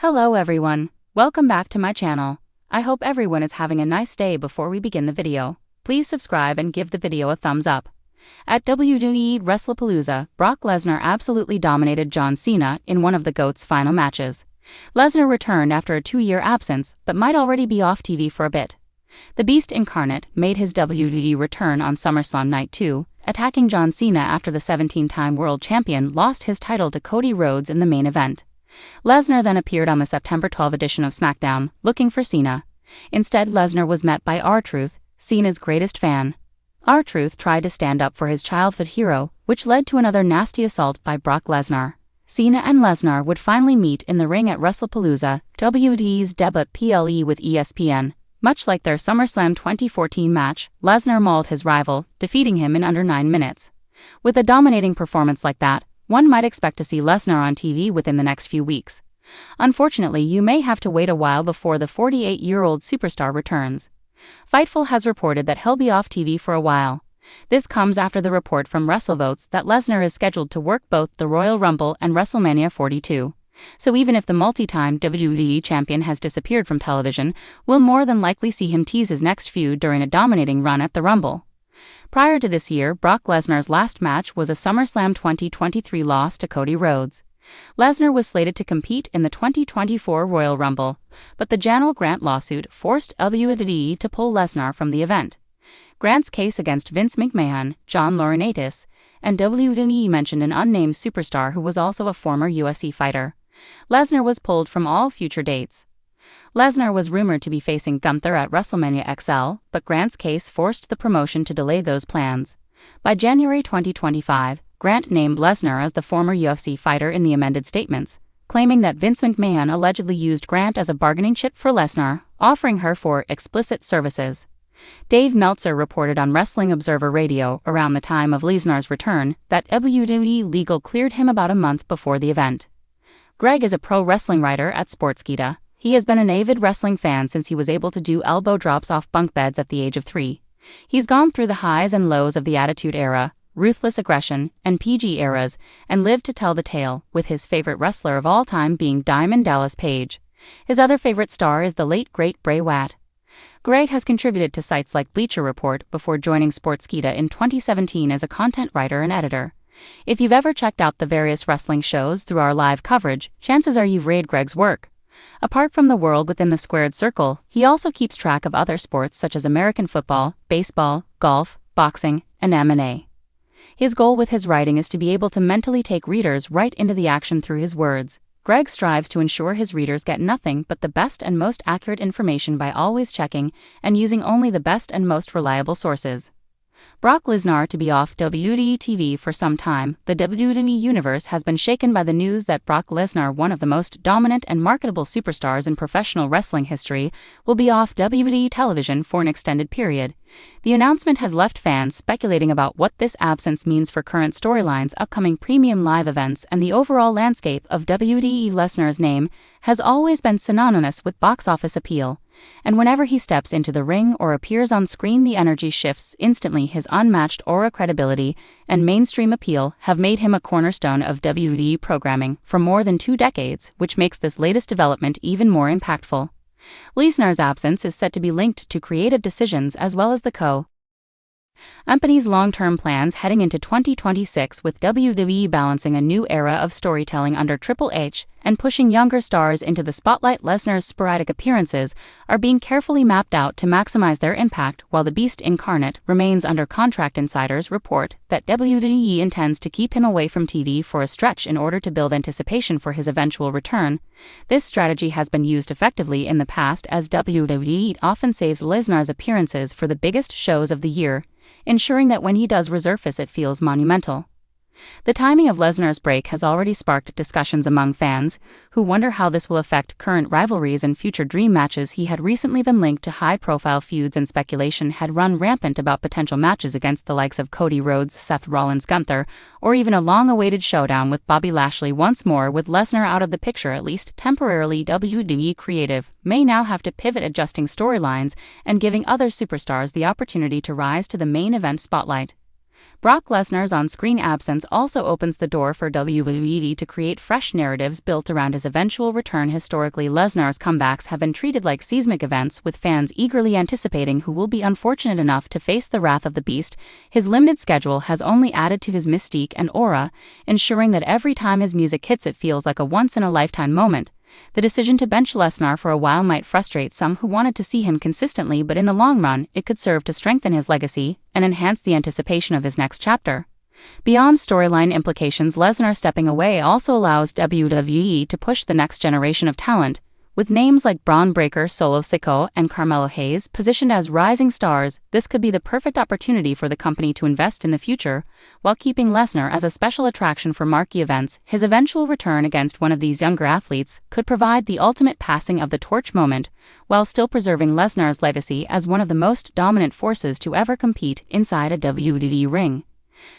Hello everyone, welcome back to my channel. I hope everyone is having a nice day. Before we begin the video, please subscribe and give the video a thumbs up. At WWE WrestlePalooza, Brock Lesnar absolutely dominated John Cena in one of the GOAT's final matches. Lesnar returned after a 2-year absence, but might already be off TV for a bit. The Beast incarnate made his WWE return on SummerSlam Night 2, attacking John Cena after the 17-time world champion lost his title to Cody Rhodes in the main event. Lesnar then appeared on the September 12 edition of SmackDown, looking for Cena. Instead, Lesnar was met by R-Truth, Cena's greatest fan. R-Truth tried to stand up for his childhood hero, which led to another nasty assault by Brock Lesnar. Cena and Lesnar would finally meet in the ring at WrestlePalooza, WWE's debut PLE with ESPN. Much like their SummerSlam 2014 match, Lesnar mauled his rival, defeating him in under 9 minutes. With a dominating performance like that, one might expect to see Lesnar on TV within the next few weeks. Unfortunately, you may have to wait a while before the 48-year-old superstar returns. Fightful has reported that he'll be off TV for a while. This comes after the report from WrestleVotes that Lesnar is scheduled to work both the Royal Rumble and WrestleMania 42. So even if the multi-time WWE champion has disappeared from television, we'll more than likely see him tease his next feud during a dominating run at the Rumble. Prior to this year, Brock Lesnar's last match was a SummerSlam 2023 loss to Cody Rhodes. Lesnar was slated to compete in the 2024 Royal Rumble, but the Janelle Grant lawsuit forced WWE to pull Lesnar from the event. Grant's case against Vince McMahon, John Laurinaitis, and WWE mentioned an unnamed superstar who was also a former UFC fighter. Lesnar was pulled from all future dates. Lesnar was rumored to be facing Gunther at WrestleMania XL, but Grant's case forced the promotion to delay those plans. By January 2025, Grant named Lesnar as the former UFC fighter in the amended statements, claiming that Vince McMahon allegedly used Grant as a bargaining chip for Lesnar, offering her for explicit services. Dave Meltzer reported on Wrestling Observer Radio around the time of Lesnar's return that WWE legal cleared him about a month before the event. Greg is a pro wrestling writer at Sportskeeda. He has been an avid wrestling fan since he was able to do elbow drops off bunk beds at the age of 3. He's gone through the highs and lows of the Attitude Era, Ruthless Aggression, and PG eras, and lived to tell the tale, with his favorite wrestler of all time being Diamond Dallas Page. His other favorite star is the late great Bray Wyatt. Greg has contributed to sites like Bleacher Report before joining Sportskeeda in 2017 as a content writer and editor. If you've ever checked out the various wrestling shows through our live coverage, chances are you've read Greg's work. Apart from the world within the squared circle, he also keeps track of other sports such as American football, baseball, golf, boxing, and M&A. His goal with his writing is to be able to mentally take readers right into the action through his words. Greg strives to ensure his readers get nothing but the best and most accurate information by always checking and using only the best and most reliable sources. Brock Lesnar to be off WWE TV for some time. The WWE universe has been shaken by the news that Brock Lesnar, one of the most dominant and marketable superstars in professional wrestling history, will be off WWE television for an extended period. The announcement has left fans speculating about what this absence means for current storylines, upcoming premium live events, and the overall landscape of WWE. Lesnar's name has always been synonymous with box office appeal, and whenever he steps into the ring or appears on screen, the energy shifts instantly. His unmatched aura, credibility, and mainstream appeal have made him a cornerstone of WWE programming for more than 2 decades, which makes this latest development even more impactful. Lesnar's absence is said to be linked to creative decisions as well as the company's long-term plans heading into 2026, with WWE balancing a new era of storytelling under Triple H and pushing younger stars into the spotlight. Lesnar's sporadic appearances are being carefully mapped out to maximize their impact, while the Beast incarnate remains under contract. Insiders report that WWE intends to keep him away from TV for a stretch in order to build anticipation for his eventual return. This strategy has been used effectively in the past, as WWE often saves Lesnar's appearances for the biggest shows of the year, ensuring that when he does resurface it feels monumental. The timing of Lesnar's break has already sparked discussions among fans, who wonder how this will affect current rivalries and future dream matches. He had recently been linked to high-profile feuds, and speculation had run rampant about potential matches against the likes of Cody Rhodes, Seth Rollins, Gunther, or even a long-awaited showdown with Bobby Lashley. Once more, with Lesnar out of the picture at least temporarily, WWE creative may now have to pivot, adjusting storylines and giving other superstars the opportunity to rise to the main event spotlight. Brock Lesnar's on-screen absence also opens the door for WWE to create fresh narratives built around his eventual return. Historically, Lesnar's comebacks have been treated like seismic events, with fans eagerly anticipating who will be unfortunate enough to face the wrath of the beast. His limited schedule has only added to his mystique and aura, ensuring that every time his music hits it feels like a once-in-a-lifetime moment. The decision to bench Lesnar for a while might frustrate some who wanted to see him consistently, but in the long run, it could serve to strengthen his legacy and enhance the anticipation of his next chapter. Beyond storyline implications, Lesnar stepping away also allows WWE to push the next generation of talent. With names like Braun Breaker, Solo Sikoa, and Carmelo Hayes positioned as rising stars, this could be the perfect opportunity for the company to invest in the future, while keeping Lesnar as a special attraction for marquee events. His eventual return against one of these younger athletes could provide the ultimate passing of the torch moment, while still preserving Lesnar's legacy as one of the most dominant forces to ever compete inside a WWE ring.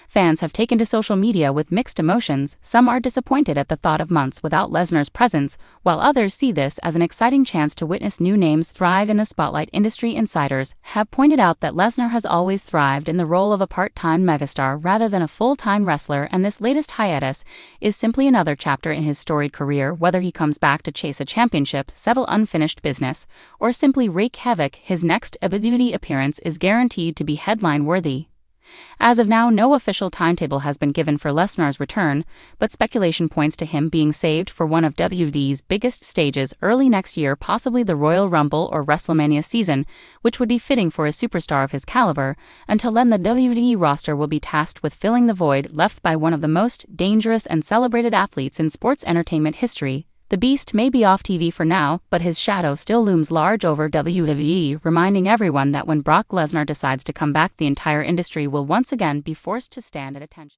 Fans have taken to social media with mixed emotions. Some are disappointed at the thought of months without Lesnar's presence, while others see this as an exciting chance to witness new names thrive in the spotlight. Industry insiders have pointed out that Lesnar has always thrived in the role of a part-time megastar rather than a full-time wrestler, and this latest hiatus is simply another chapter in his storied career. Whether he comes back to chase a championship, settle unfinished business, or simply wreak havoc, his next WWE appearance is guaranteed to be headline-worthy. As of now, no official timetable has been given for Lesnar's return, but speculation points to him being saved for one of WWE's biggest stages early next year, possibly the Royal Rumble or WrestleMania season, which would be fitting for a superstar of his caliber. Until then, the WWE roster will be tasked with filling the void left by one of the most dangerous and celebrated athletes in sports entertainment history. The Beast may be off TV for now, but his shadow still looms large over WWE, reminding everyone that when Brock Lesnar decides to come back, the entire industry will once again be forced to stand at attention.